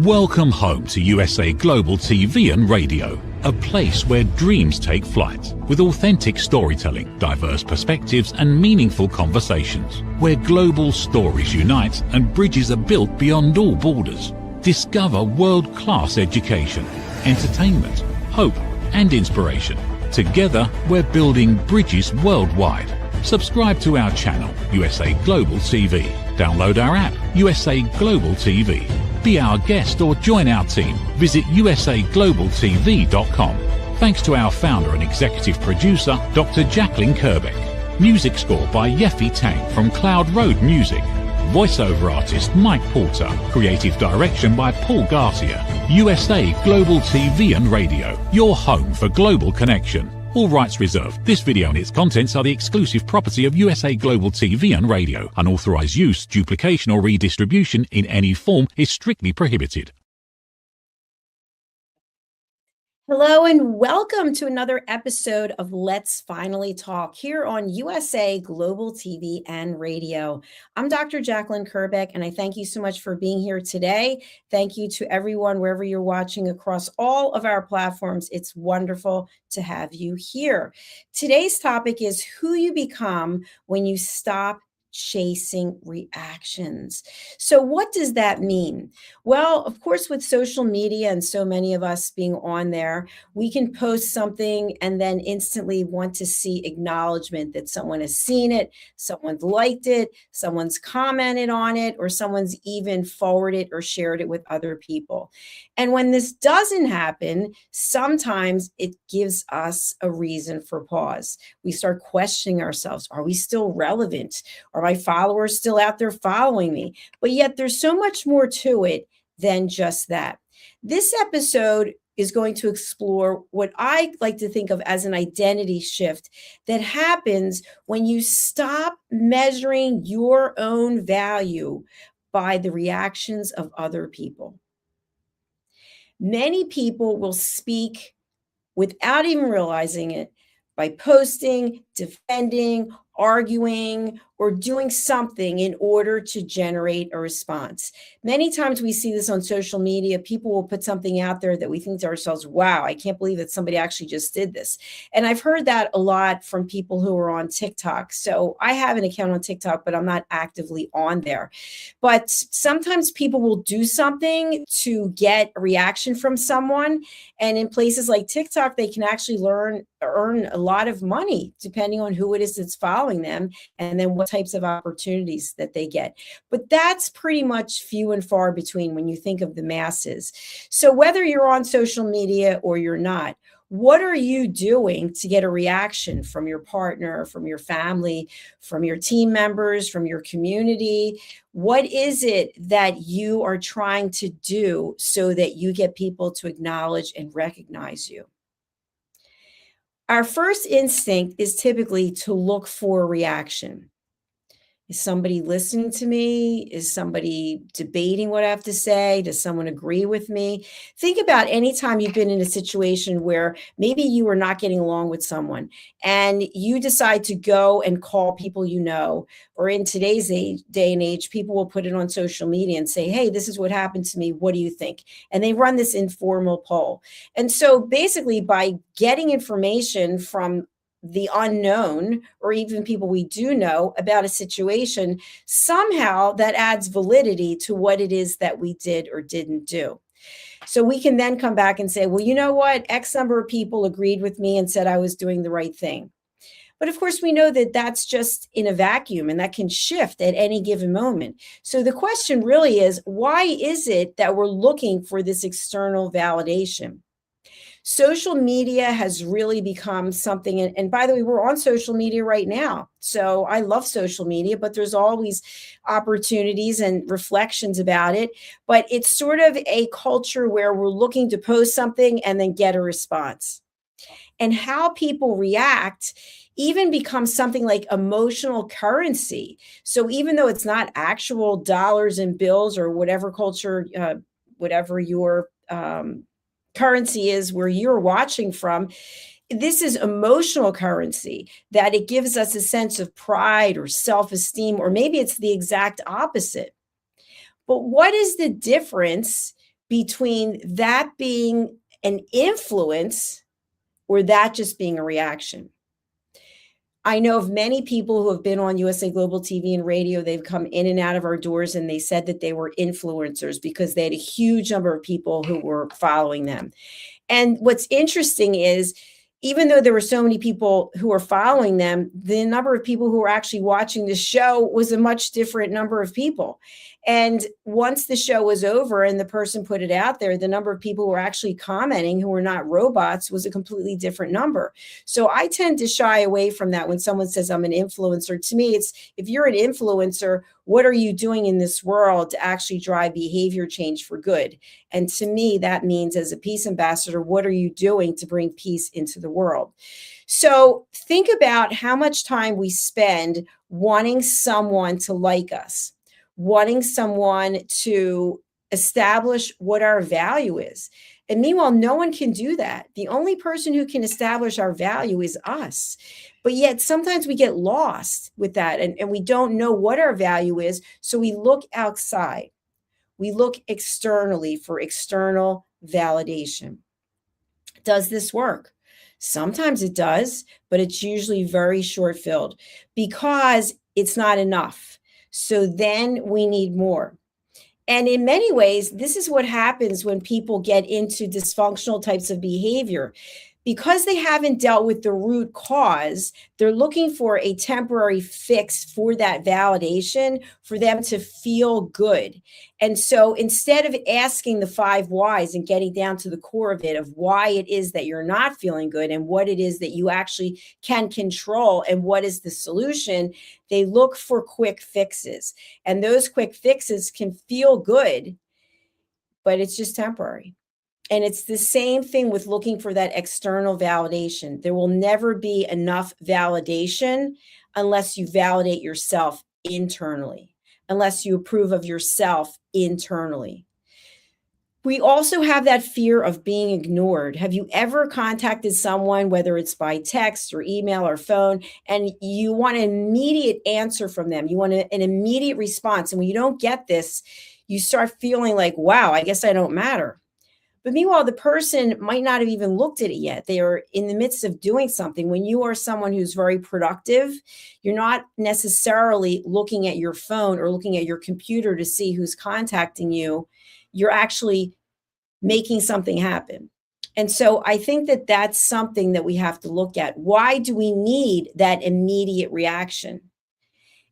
Welcome home to USA Global TV and Radio, a place where dreams take flight, with authentic storytelling, diverse perspectives and meaningful conversations, where global stories unite and bridges are built beyond all borders. Discover world-class education, entertainment, hope and inspiration. Together, we're building bridges worldwide. Subscribe to our channel, USA Global TV. Download our app, USA Global TV. Be our guest or join our team. Visit usaglobaltv.com. Thanks to our founder and executive producer, Dr. Jacalyn Kerbeck. Music score by Yeffy Tang from Cloud Road Music. Voiceover artist Mike Porter. Creative direction by Paul Garcia. USA Global TV and Radio. Your home for global connection. All rights reserved. This video and its contents are the exclusive property of USA Global TV and Radio. Unauthorized use, duplication or redistribution in any form is strictly prohibited. Hello and welcome to another episode of Let's Finally Talk here on USA Global TV and Radio. I'm Dr. Jacalyn Kerbeck, and I thank you so much for being here today. Thank you to everyone wherever you're watching across all of our platforms. It's wonderful to have you here. Today's topic is who you become when you stop chasing reactions. So what does that mean? Well, of course, with social media and so many of us being on there, we can post something and then instantly want to see acknowledgement that someone has seen it, someone's liked it, someone's commented on it, or someone's even forwarded or shared it with other people. And when this doesn't happen, sometimes it gives us a reason for pause. We start questioning ourselves. Are we still relevant? Are my followers still out there following me? But yet there's so much more to it than just that. This episode is going to explore what I like to think of as an identity shift that happens when you stop measuring your own value by the reactions of other people. Many people will speak without even realizing it by posting, defending, arguing, or doing something in order to generate a response. Many times we see this on social media. People will put something out there that we think to ourselves, wow, I can't believe that somebody actually just did this. And I've heard that a lot from people who are on TikTok. So I have an account on TikTok, but I'm not actively on there. But sometimes people will do something to get a reaction from someone. And in places like TikTok, they can actually earn a lot of money depending on who it is that's following them and then what types of opportunities that they get. But that's pretty much few and far between when you think of the masses. So whether you're on social media or you're not, what are you doing to get a reaction from your partner, from your family, from your team members, from your community? What is it that you are trying to do so that you get people to acknowledge and recognize you? Our first instinct is typically to look for a reaction. Is somebody listening to me? Is somebody debating what I have to say? Does someone agree with me? Think about any time you've been in a situation where maybe you are not getting along with someone and you decide to go and call people you know, or in today's day and age, people will put it on social media and say, hey, this is what happened to me. What do you think? And they run this informal poll. And so basically by getting information from the unknown, or even people we do know about a situation, somehow that adds validity to what it is that we did or didn't do. So we can then come back and say, well, you know what? X number of people agreed with me and said I was doing the right thing. But of course, we know that that's just in a vacuum and that can shift at any given moment. So the question really is, why is it that we're looking for this external validation? Social media has really become something, and by the way, we're on social media right now. So I love social media, but there's always opportunities and reflections about it. But it's sort of a culture where we're looking to post something and then get a response. And how people react even becomes something like emotional currency. So even though it's not actual dollars and bills or whatever culture, whatever your currency is where you're watching from, this is emotional currency, that it gives us a sense of pride or self-esteem, or maybe it's the exact opposite. But what is the difference between that being an influence or that just being a reaction. I know of many people who have been on USA Global TV and radio. They've come in and out of our doors and they said that they were influencers because they had a huge number of people who were following them. And what's interesting is, even though there were so many people who were following them, the number of people who were actually watching the show was a much different number of people. And once the show was over and the person put it out there, the number of people who were actually commenting who were not robots was a completely different number. So I tend to shy away from that when someone says I'm an influencer. To me, it's, if you're an influencer, what are you doing in this world to actually drive behavior change for good? And to me, that means, as a peace ambassador, what are you doing to bring peace into the world? So think about how much time we spend wanting someone to like us, wanting someone to establish what our value is. And meanwhile, no one can do that. The only person who can establish our value is us. But yet sometimes we get lost with that and we don't know what our value is. So we look outside. We look externally for external validation. Does this work? Sometimes it does, but it's usually very short-lived because it's not enough. So then we need more. And in many ways, this is what happens when people get into dysfunctional types of behavior. Because they haven't dealt with the root cause, they're looking for a temporary fix for that validation for them to feel good. And so instead of asking the 5 whys and getting down to the core of it, of why it is that you're not feeling good and what it is that you actually can control and what is the solution, they look for quick fixes. And those quick fixes can feel good, but it's just temporary. And it's the same thing with looking for that external validation. There will never be enough validation unless you validate yourself internally, unless you approve of yourself internally. We also have that fear of being ignored. Have you ever contacted someone, whether it's by text or email or phone, and you want an immediate answer from them? You want an immediate response. And when you don't get this, you start feeling like, wow, I guess I don't matter. But meanwhile, the person might not have even looked at it yet. They are in the midst of doing something. When you are someone who's very productive, you're not necessarily looking at your phone or looking at your computer to see who's contacting you. You're actually making something happen. And so I think that that's something that we have to look at. Why do we need that immediate reaction?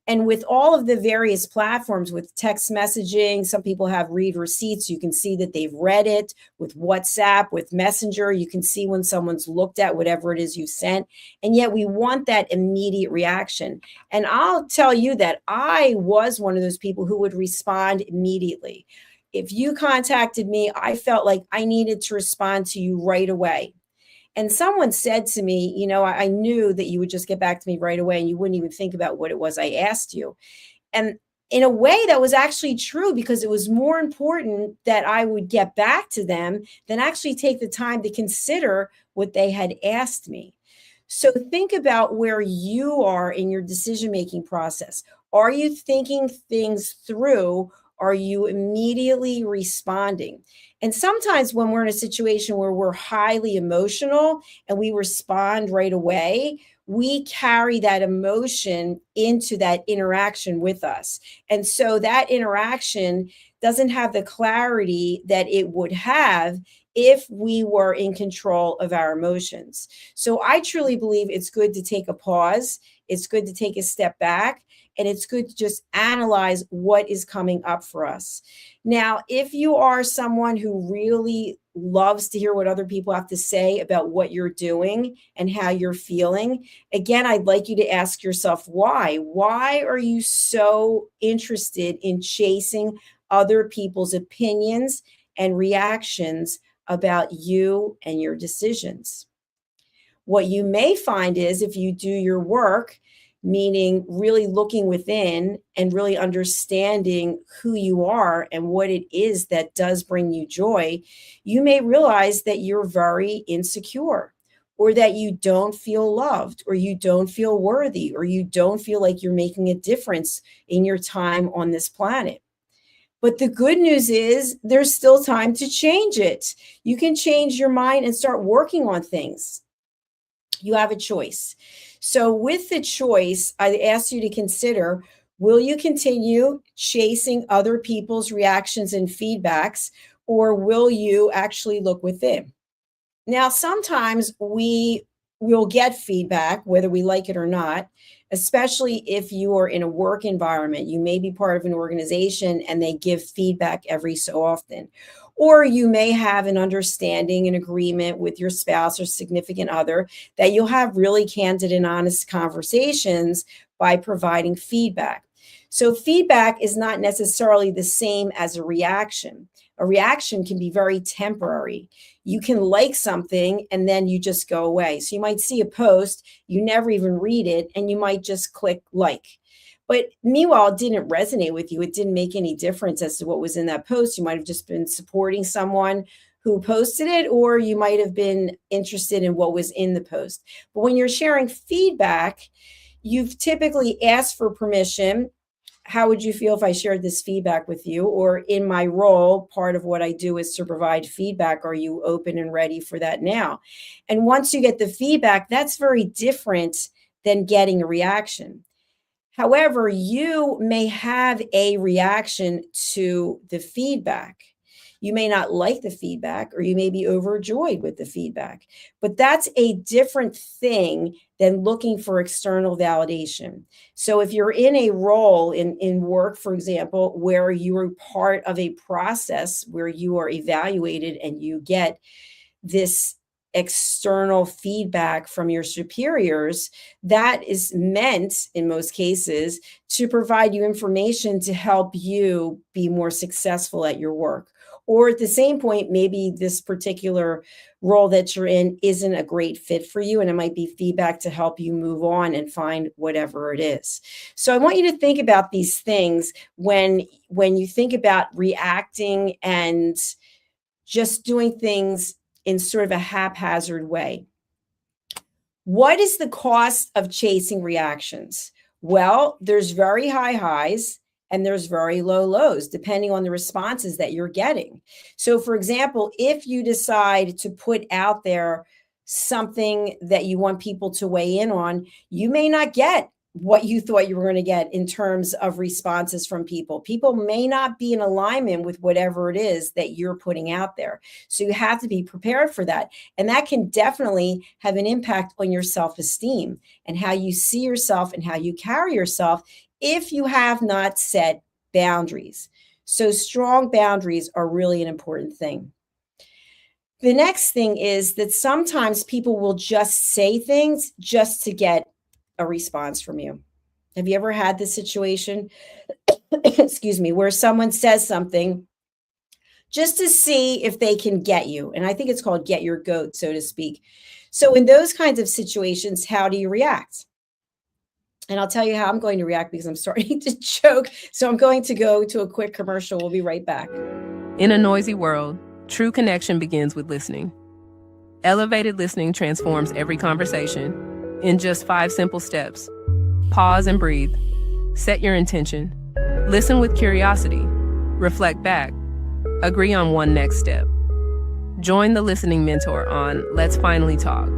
And with all of the various platforms, with text messaging, some people have read receipts. You can see that they've read it. With WhatsApp, with Messenger, you can see when someone's looked at whatever it is you sent. And yet we want that immediate reaction. And I'll tell you that I was one of those people who would respond immediately. If you contacted me, I felt like I needed to respond to you right away. And someone said to me, you know, I knew that you would just get back to me right away and you wouldn't even think about what it was I asked you. And in a way, that was actually true, because it was more important that I would get back to them than actually take the time to consider what they had asked me. So think about where you are in your decision-making process. Are you thinking things through? Are you immediately responding? And sometimes when we're in a situation where we're highly emotional and we respond right away, we carry that emotion into that interaction with us. And so that interaction doesn't have the clarity that it would have if we were in control of our emotions. So I truly believe it's good to take a pause. It's good to take a step back. And it's good to just analyze what is coming up for us. Now, if you are someone who really loves to hear what other people have to say about what you're doing and how you're feeling, again, I'd like you to ask yourself why. Why are you so interested in chasing other people's opinions and reactions about you and your decisions? What you may find is, if you do your work, meaning really looking within and really understanding who you are and what it is that does bring you joy, you may realize that you're very insecure, or that you don't feel loved, or you don't feel worthy, or you don't feel like you're making a difference in your time on this planet. But the good news is there's still time to change it. You can change your mind and start working on things. You have a choice. So with the choice, I ask you to consider, will you continue chasing other people's reactions and feedbacks, or will you actually look within? Now, sometimes we will get feedback, whether we like it or not, especially if you are in a work environment. You may be part of an organization and they give feedback every so often. Or you may have an understanding, an agreement with your spouse or significant other that you'll have really candid and honest conversations by providing feedback. So, feedback is not necessarily the same as a reaction. A reaction can be very temporary. You can like something and then you just go away. So you might see a post, you never even read it, and you might just click like. But meanwhile, it didn't resonate with you. It didn't make any difference as to what was in that post. You might have just been supporting someone who posted it, or you might have been interested in what was in the post. But when you're sharing feedback, you've typically asked for permission. How would you feel if I shared this feedback with you? Or in my role, part of what I do is to provide feedback. Are you open and ready for that now? And once you get the feedback, that's very different than getting a reaction. However, you may have a reaction to the feedback. You may not like the feedback, or you may be overjoyed with the feedback, but that's a different thing than looking for external validation. So if you're in a role in work, for example, where you are part of a process where you are evaluated and you get this external feedback from your superiors, that is meant in most cases to provide you information to help you be more successful at your work. Or at the same point, maybe this particular role that you're in isn't a great fit for you, and it might be feedback to help you move on and find whatever it is. So I want you to think about these things when you think about reacting and just doing things in sort of a haphazard way. What is the cost of chasing reactions? Well, there's very high highs and there's very low lows, depending on the responses that you're getting. So, for example, if you decide to put out there something that you want people to weigh in on, you may not get what you thought you were going to get in terms of responses from people. People may not be in alignment with whatever it is that you're putting out there. So you have to be prepared for that. And that can definitely have an impact on your self-esteem and how you see yourself and how you carry yourself if you have not set boundaries. So strong boundaries are really an important thing. The next thing is that sometimes people will just say things just to get a response from you. Have you ever had this situation, excuse me, where someone says something just to see if they can get you? And I think it's called get your goat, so to speak. So in those kinds of situations, how do you react? And I'll tell you how I'm going to react because I'm starting to choke. So I'm going to go to a quick commercial. We'll be right back. In a noisy world, true connection begins with listening. Elevated listening transforms every conversation in just 5 simple steps. Pause and breathe. Set your intention. Listen with curiosity. Reflect back. Agree on one next step. Join the Listening Mentor on Let's Finally Talk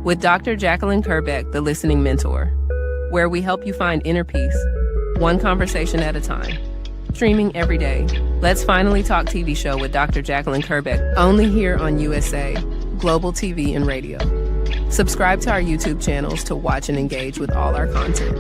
with Dr. Jacalyn Kerbeck, the Listening Mentor, where we help you find inner peace, one conversation at a time. Streaming every day. Let's Finally Talk TV show with Dr. Jacalyn Kerbeck, only here on USA, Global TV and Radio. Subscribe to our YouTube channels to watch and engage with all our content.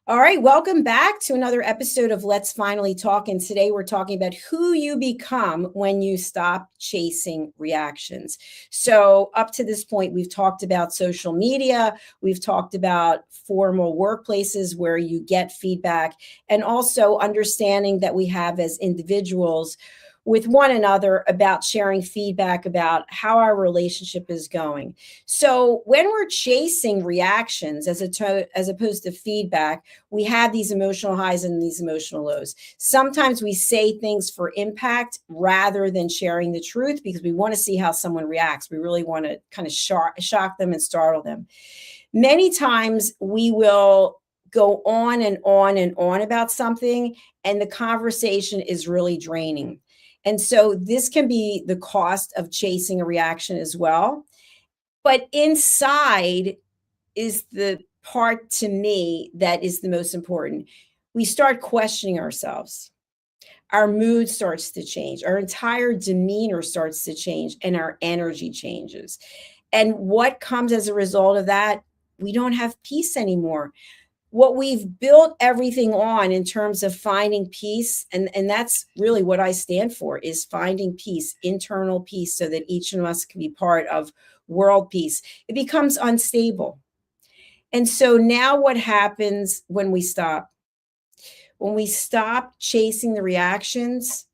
All right, welcome back to another episode of Let's Finally Talk. And today we're talking about who you become when you stop chasing reactions. So up to this point, we've talked about social media. We've talked about formal workplaces where you get feedback, and also understanding that we have as individuals with one another about sharing feedback about how our relationship is going. So when we're chasing reactions as opposed to feedback, we have these emotional highs and these emotional lows. Sometimes we say things for impact rather than sharing the truth because we want to see how someone reacts. We really want to kind of shock them and startle them. Many times we will go on and on and on about something, and the conversation is really draining. And so this can be the cost of chasing a reaction as well. But inside is the part to me that is the most important. We start questioning ourselves. Our mood starts to change. Our entire demeanor starts to change, and our energy changes. And what comes as a result of that? We don't have peace anymore. What we've built everything on in terms of finding peace, and that's really what I stand for, is finding peace, internal peace, so that each of us can be part of world peace. It becomes unstable. And so now what happens when we stop? When we stop chasing the reactions,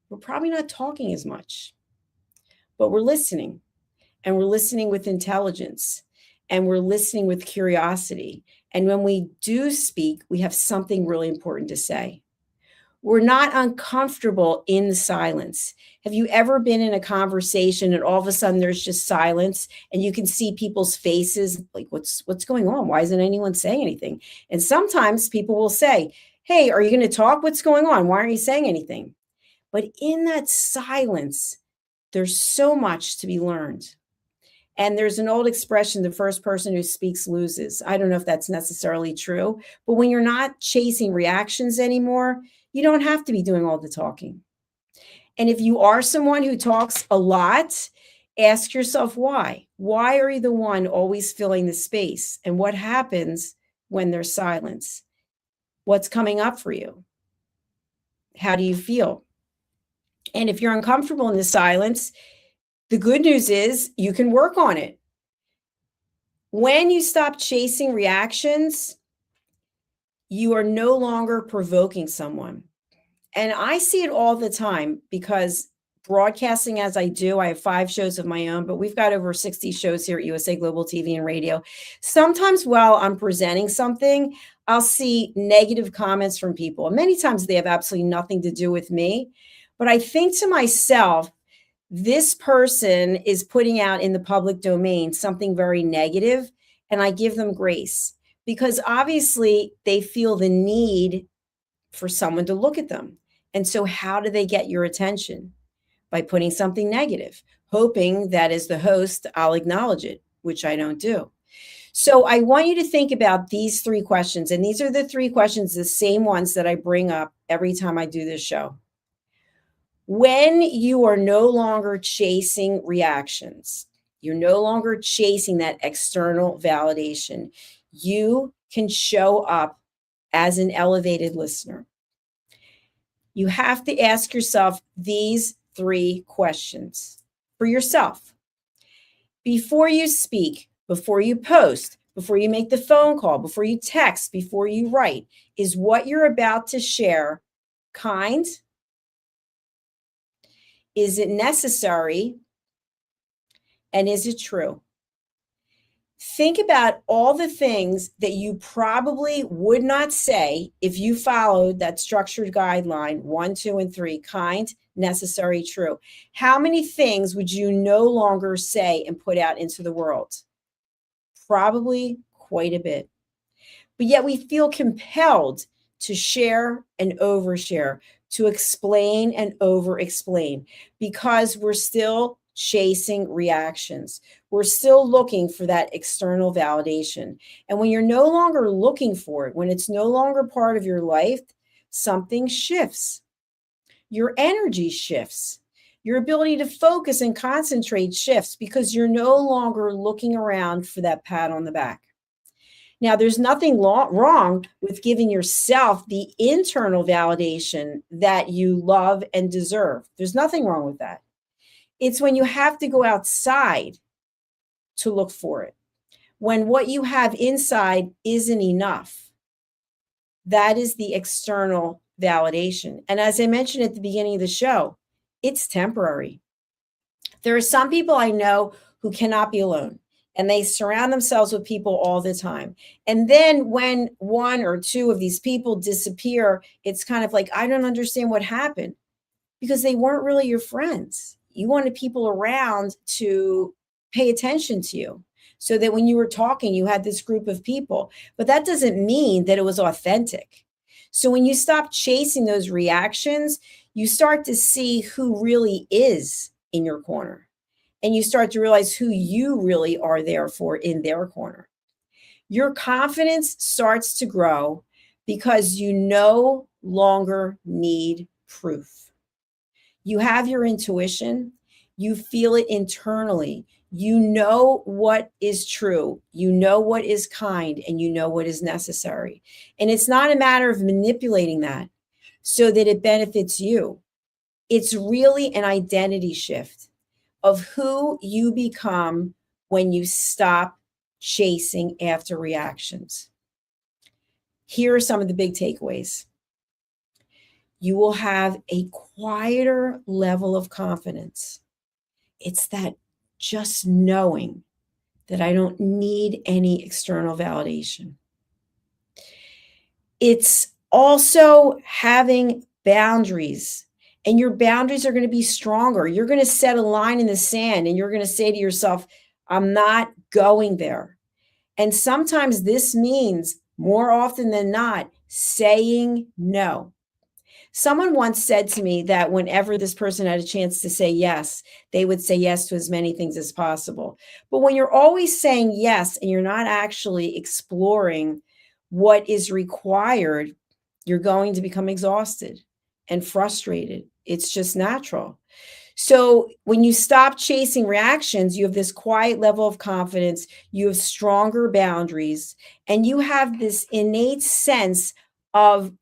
we're probably not talking as much, but we're listening, and we're listening with intelligence, and we're listening with curiosity. And when we do speak, we have something really important to say. We're not uncomfortable in the silence. Have you ever been in a conversation and all of a sudden there's just silence, and you can see people's faces like, what's going on? Why isn't anyone saying anything? And sometimes people will say, hey, are you going to talk? What's going on? Why aren't you saying anything? But in that silence, there's so much to be learned. And there's an old expression, the first person who speaks loses. I don't know if that's necessarily true, but when you're not chasing reactions anymore, you don't have to be doing all the talking. And if you are someone who talks a lot, ask yourself why. Why are you the one always filling the space? And what happens when there's silence? What's coming up for you? How do you feel? And if you're uncomfortable in the silence, the good news is you can work on it. When you stop chasing reactions, you are no longer provoking someone. And I see it all the time, because broadcasting as I do, I have 5 shows of my own, but we've got over 60 shows here at USA Global TV and Radio. Sometimes while I'm presenting something, I'll see negative comments from people. And many times they have absolutely nothing to do with me. But I think to myself, this person is putting out in the public domain something very negative, and I give them grace, because obviously they feel the need for someone to look at them. And so how do they get your attention? By putting something negative, hoping that as the host, I'll acknowledge it, which I don't do. So I want you to think about these 3 questions. And these are the 3 questions, the same ones that I bring up every time I do this show. When you are no longer chasing reactions, you're no longer chasing that external validation, you can show up as an elevated listener. You have to ask yourself these 3 questions for yourself. Before you speak, before you post, before you make the phone call, before you text, before you write, is what you're about to share kind? Is it necessary? And is it true? Think about all the things that you probably would not say if you followed that structured guideline 1, 2, and 3, kind, necessary, true. How many things would you no longer say and put out into the world? Probably quite a bit. But yet we feel compelled to share and overshare, to explain and over-explain, because we're still chasing reactions. We're still looking for that external validation. And when you're no longer looking for it, when it's no longer part of your life, something shifts. Your energy shifts. Your ability to focus and concentrate shifts, because you're no longer looking around for that pat on the back. Now, there's nothing wrong with giving yourself the internal validation that you love and deserve. There's nothing wrong with that. It's when you have to go outside to look for it. When what you have inside isn't enough. That is the external validation. And as I mentioned at the beginning of the show, it's temporary. There are some people I know who cannot be alone, and they surround themselves with people all the time. And then when 1 or 2 of these people disappear, it's kind of like, I don't understand what happened, because they weren't really your friends. You wanted people around to pay attention to you. so that when you were talking, you had this group of people. But that doesn't mean that it was authentic. So when you stop chasing those reactions, you start to see who really is in your corner. And you start to realize who you really are there for in their corner. Your confidence starts to grow because you no longer need proof. You have your intuition, you feel it internally. You know what is true, you know what is kind, and you know what is necessary. And it's not a matter of manipulating that so that it benefits you. It's really an identity shift of who you become when you stop chasing after reactions. Here are some of the big takeaways. You will have a quieter level of confidence. It's that just knowing that I don't need any external validation. It's also having boundaries, and your boundaries are going to be stronger. You're going to set a line in the sand and you're going to say to yourself, I'm not going there. And sometimes this means, more often than not, saying no. Someone once said to me that whenever this person had a chance to say yes, they would say yes to as many things as possible. But when you're always saying yes and you're not actually exploring what is required, you're going to become exhausted and frustrated. It's just natural. So when you stop chasing reactions, you have this quiet level of confidence, you have stronger boundaries, and you have this innate sense of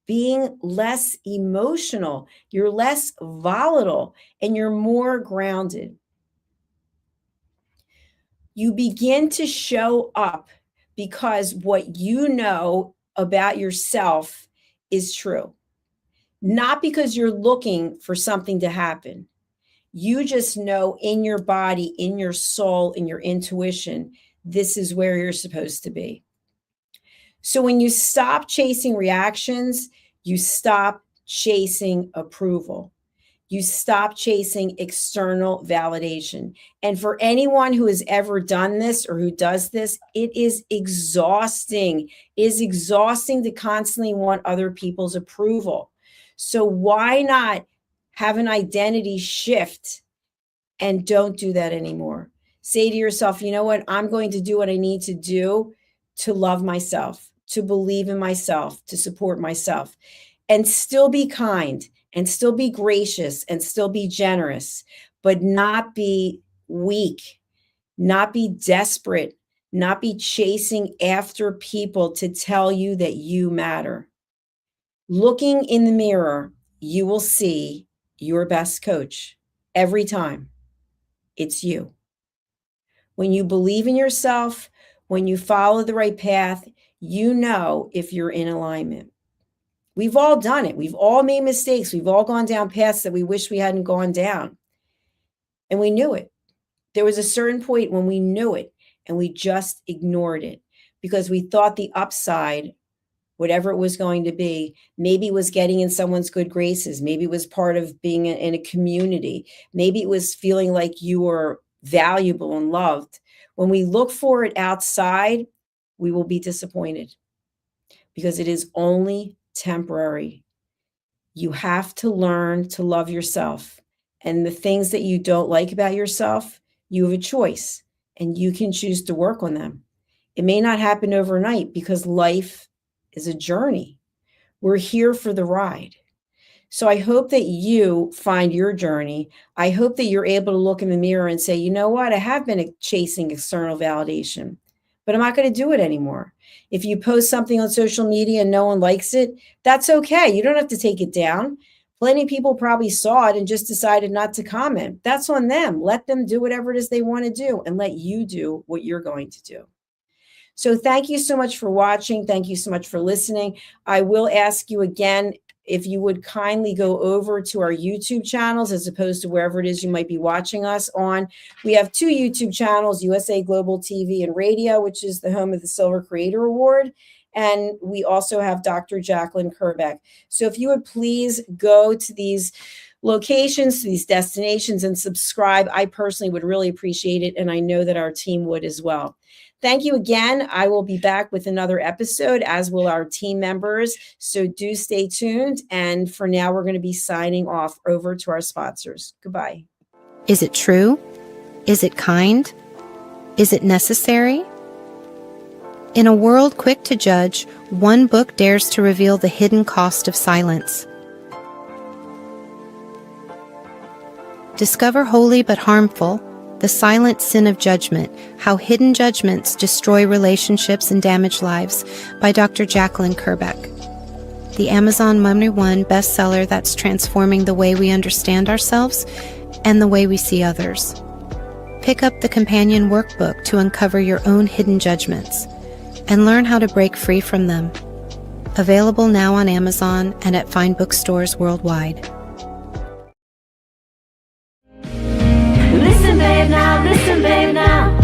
being less emotional. You're less volatile and you're more grounded. You begin to show up because what you know about yourself is true, not because you're looking for something to happen. You just know in your body, in your soul, in your intuition, this is where you're supposed to be. So when you stop chasing reactions, you stop chasing approval. You stop chasing external validation. And for anyone who has ever done this or who does this, it is exhausting. It is exhausting to constantly want other people's approval. So why not have an identity shift and don't do that anymore? Say to yourself, you know what? I'm going to do what I need to do to love myself, to believe in myself, to support myself, and still be kind and still be gracious and still be generous, but not be weak, not be desperate, not be chasing after people to tell you that you matter. Looking in the mirror, you will see your best coach every time. It's you. When you believe in yourself, when you follow the right path, you know if you're in alignment. We've all done it. We've all made mistakes. We've all gone down paths that we wish we hadn't gone down. And we knew it. There was a certain point when we knew it and we just ignored it because we thought the upside, whatever it was going to be, maybe it was getting in someone's good graces. Maybe it was part of being in a community. Maybe it was feeling like you were valuable and loved. When we look for it outside, we will be disappointed because it is only temporary. You have to learn to love yourself. And the things that you don't like about yourself, you have a choice and you can choose to work on them. It may not happen overnight because life is a journey. We're here for the ride. So I hope that you find your journey. I hope that you're able to look in the mirror and say, you know what? I have been chasing external validation, but I'm not going to do it anymore. If you post something on social media and no one likes it, that's okay. You don't have to take it down. Plenty of people probably saw it and just decided not to comment. That's on them. Let them do whatever it is they want to do and let you do what you're going to do. So thank you so much for watching. Thank you so much for listening. I will ask you again, if you would kindly go over to our YouTube channels as opposed to wherever it is you might be watching us on. We have two YouTube channels, USA Global TV and Radio, which is the home of the Silver Creator Award. And we also have Dr. Jacalyn Kerbeck. So if you would please go to these locations, to these destinations, and subscribe, I personally would really appreciate it. And I know that our team would as well. Thank you again. I will be back with another episode, as will our team members. So do stay tuned. And for now, we're going to be signing off. Over to our sponsors. Goodbye. Is it true? Is it kind? Is it necessary? In a world quick to judge, one book dares to reveal the hidden cost of silence. Discover holy but harmful, the silent sin of judgment, how hidden judgments destroy relationships and damage lives, by Dr. Jacalyn Kerbeck. The Amazon #1 bestseller that's transforming the way we understand ourselves and the way we see others. Pick up the companion workbook to uncover your own hidden judgments and learn how to break free from them. Available now on Amazon and at fine bookstores worldwide. Listen, babe, now. Listen, babe, now.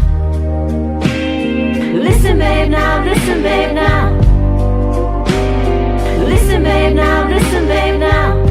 Listen, babe, now. Listen, babe, now. Listen, babe, now. Listen, babe, now.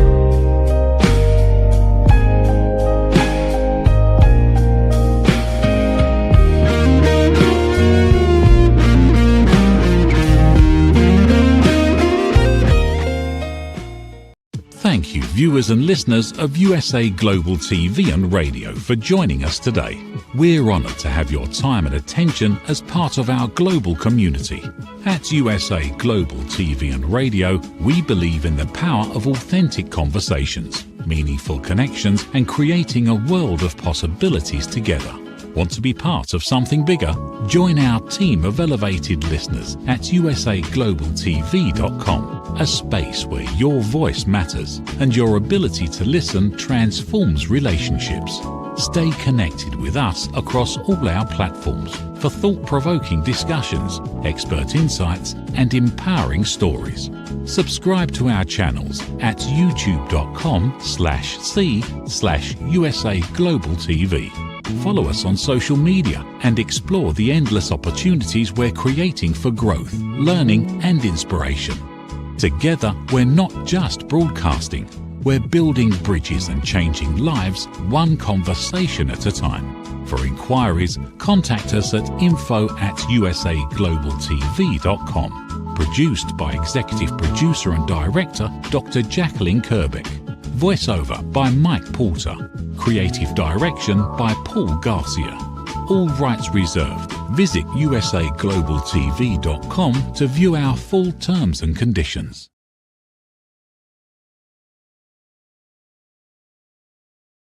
Thank you, viewers and listeners of USA Global TV and Radio, for joining us today. We're honoured to have your time and attention as part of our global community. At USA Global TV and Radio, we believe in the power of authentic conversations, meaningful connections, and creating a world of possibilities together. Want to be part of something bigger? Join our team of elevated listeners at usaglobaltv.com, a space where your voice matters and your ability to listen transforms relationships. Stay connected with us across all our platforms for thought-provoking discussions, expert insights, and empowering stories. Subscribe to our channels at youtube.com/c/USAGlobalTV. Follow us on social media and explore the endless opportunities we're creating for growth, learning, and inspiration. Together, we're not just broadcasting, we're building bridges and changing lives one conversation at a time. For inquiries, contact us at info@usaglobaltv.com. Produced by Executive Producer and Director Dr. Jacalyn Kerbeck. Voiceover by Mike Porter. Creative direction by Paul Garcia. All rights reserved. Visit usaglobaltv.com to view our full terms and conditions.